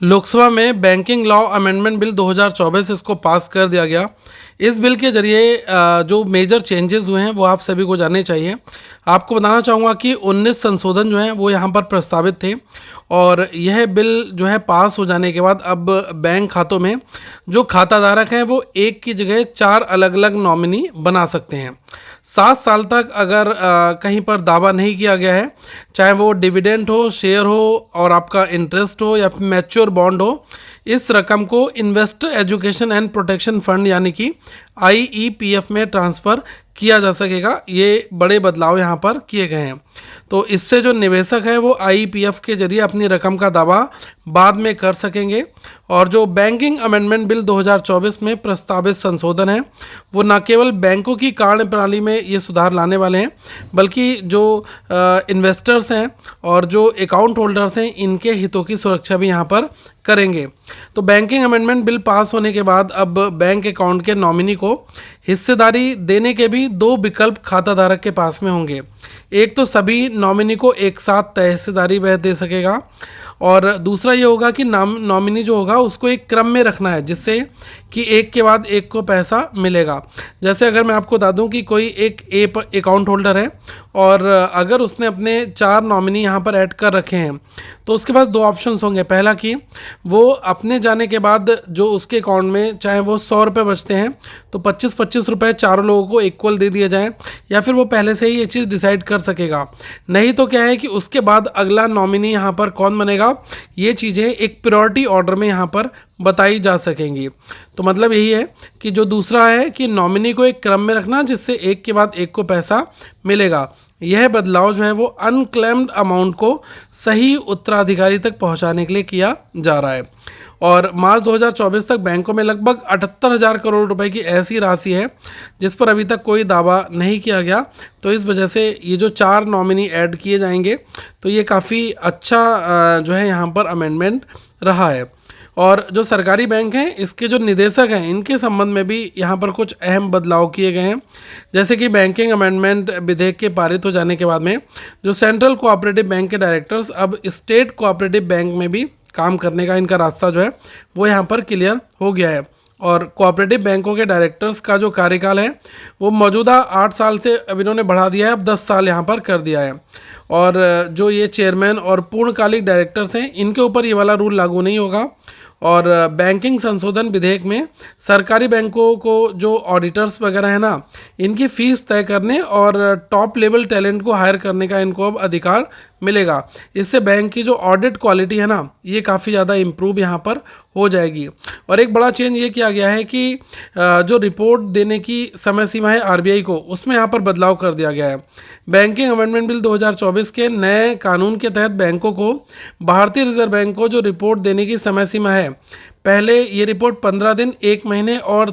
लोकसभा में banking law amendment bill 2024 इसको पास कर दिया गया। इस बिल के जरिए जो मेजर चेंजेस हुए हैं वो आप सभी को जानने चाहिए। आपको बताना चाहूँगा कि 19 संशोधन जो हैं वो यहाँ पर प्रस्तावित थे और यह बिल जो है पास हो जाने के बाद अब बैंक खातों में जो खाताधारक हैं वो एक की जगह 4 अलग अलग नॉमिनी बना सकते हैं। 7 साल तक अगर कहीं पर दावा नहीं किया गया है, चाहे वो डिविडेंड हो, शेयर हो और आपका इंटरेस्ट हो या फिर मैच्योर बॉन्ड हो, इस रकम को investor education and protection fund यानी कि IEPF में ट्रांसफ़र किया जा सकेगा। ये बड़े बदलाव यहाँ पर किए गए हैं। तो इससे जो निवेशक है वो IEPF के जरिए अपनी रकम का दावा बाद में कर सकेंगे। और जो बैंकिंग अमेंडमेंट बिल 2024 में प्रस्तावित संशोधन है वो न केवल बैंकों की कार्यप्रणाली में ये सुधार लाने वाले हैं, बल्कि जो इन्वेस्टर्स हैं और जो अकाउंट होल्डर्स हैं इनके हितों की सुरक्षा भी यहाँ पर करेंगे। तो बैंकिंग अमेंडमेंट बिल पास होने के बाद अब बैंक अकाउंट के नॉमिनी को हिस्सेदारी देने के भी 2 विकल्प खाताधारक के पास में होंगे। एक तो सभी नॉमिनी को एक साथ तय हिस्सेदारी वह दे सकेगा और दूसरा ये होगा कि नॉमिनी जो होगा उसको एक क्रम में रखना है जिससे कि एक के बाद एक को पैसा मिलेगा। जैसे अगर मैं आपको बता दूं कि कोई एक अकाउंट होल्डर है और अगर उसने अपने 4 नॉमिनी यहाँ पर ऐड कर रखे हैं तो उसके पास 2 ऑप्शंस होंगे। पहला कि वो अपने जाने के बाद जो उसके अकाउंट में चाहे वो 100 रुपये बचते हैं तो 25-25 रुपये चारों लोगों को इक्वल दे दिए जाएँ, या फिर वो पहले से ही ये चीज़ डिसाइड कर सकेगा। नहीं तो क्या है कि उसके बाद अगला नॉमिनी यहाँ पर कौन बनेगा, ये चीज़ें एक प्रायोरिटी ऑर्डर में यहाँ पर बताई जा सकेंगी। तो मतलब यही है कि जो दूसरा है कि नॉमिनी को एक क्रम में रखना जिससे एक के बाद एक को पैसा मिलेगा। यह बदलाव जो है वो अनक्लेम्ड अमाउंट को सही उत्तराधिकारी तक पहुंचाने के लिए किया जा रहा है। और मार्च 2024 तक बैंकों में लगभग 78,000 करोड़ रुपए की ऐसी राशि है जिस पर अभी तक कोई दावा नहीं किया गया। तो इस वजह से ये जो 4 नॉमिनी ऐड किए जाएंगे तो ये काफ़ी अच्छा जो है यहाँ पर अमेंडमेंट रहा है। और जो सरकारी बैंक हैं इसके जो निदेशक हैं इनके संबंध में भी यहाँ पर कुछ अहम बदलाव किए गए हैं। जैसे कि बैंकिंग अमेंडमेंट विधेयक के पारित हो जाने के बाद में जो सेंट्रल कोऑपरेटिव बैंक के डायरेक्टर्स अब स्टेट कोऑपरेटिव बैंक में भी काम करने का इनका रास्ता जो है वो यहाँ पर क्लियर हो गया है। और कोऑपरेटिव बैंकों के डायरेक्टर्स का जो कार्यकाल है वो मौजूदा 8 साल से अब इन्होंने बढ़ा दिया है, अब 10 साल यहाँ पर कर दिया है। और जो ये चेयरमैन और पूर्णकालिक डायरेक्टर्स हैं इनके ऊपर ये वाला रूल लागू नहीं होगा। और बैंकिंग संशोधन विधेयक में सरकारी बैंकों को जो ऑडिटर्स वगैरह है ना, इनकी फ़ीस तय करने और टॉप लेवल टैलेंट को हायर करने का इनको अब अधिकार मिलेगा। इससे बैंक की जो ऑडिट क्वालिटी है ना ये काफ़ी ज़्यादा इम्प्रूव यहाँ पर हो जाएगी। और एक बड़ा चेंज ये किया गया है कि जो रिपोर्ट देने की समय सीमा है RBI को, उसमें यहाँ पर बदलाव कर दिया गया है। बैंकिंग अमेंडमेंट बिल 2024 के नए कानून के तहत बैंकों को भारतीय रिजर्व बैंक को जो रिपोर्ट देने की समय सीमा है, पहले ये रिपोर्ट 15 दिन, 1 महीने और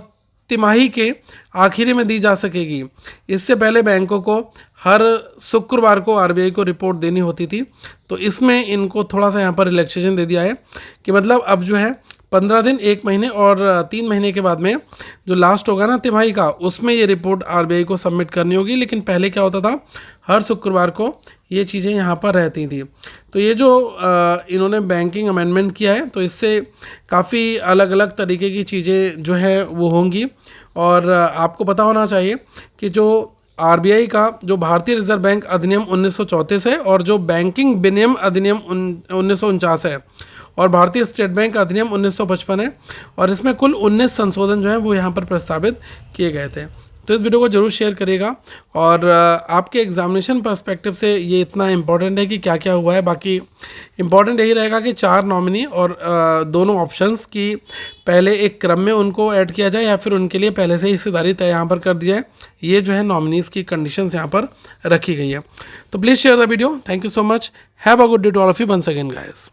तिमाही के आखिरी में दी जा सकेगी। इससे पहले बैंकों को हर शुक्रवार को RBI को रिपोर्ट देनी होती थी। तो इसमें इनको थोड़ा सा यहाँ पर रिलैक्सेशन दे दिया है कि मतलब अब जो है 15 दिन, 1 महीने और 3 महीने के बाद में जो लास्ट होगा ना तिमाही का, उसमें ये रिपोर्ट RBI को सबमिट करनी होगी। लेकिन पहले क्या होता था, हर शुक्रवार को ये चीज़ें यहाँ पर रहती थी। तो ये जो इन्होंने बैंकिंग अमेंडमेंट किया है तो इससे काफ़ी अलग अलग तरीके की चीज़ें जो है वो होंगी। और आपको पता होना चाहिए कि जो RBI का जो भारतीय रिजर्व बैंक अधिनियम 1934 है और जो बैंकिंग विनियम अधिनियम 1949 है और भारतीय स्टेट बैंक अधिनियम 1955 है, और इसमें कुल 19 संशोधन जो हैं वो यहाँ पर प्रस्तावित किए गए थे। तो इस वीडियो को जरूर शेयर करिएगा। और आपके एग्जामिनेशन पर्सपेक्टिव से ये इतना इम्पॉर्टेंट है कि क्या क्या हुआ है। बाकी इम्पॉर्टेंट यही रहेगा कि 4 नॉमिनी और दोनों ऑप्शंस की पहले एक क्रम में उनको ऐड किया जाए या फिर उनके लिए पहले से हिस्सेदारी तय यहाँ पर कर दी जाए। ये जो है नॉमिनीज़ की कंडीशंस यहाँ पर रखी गई है। तो please share the video. Thank you so much. Have a good day to all of you once again guys.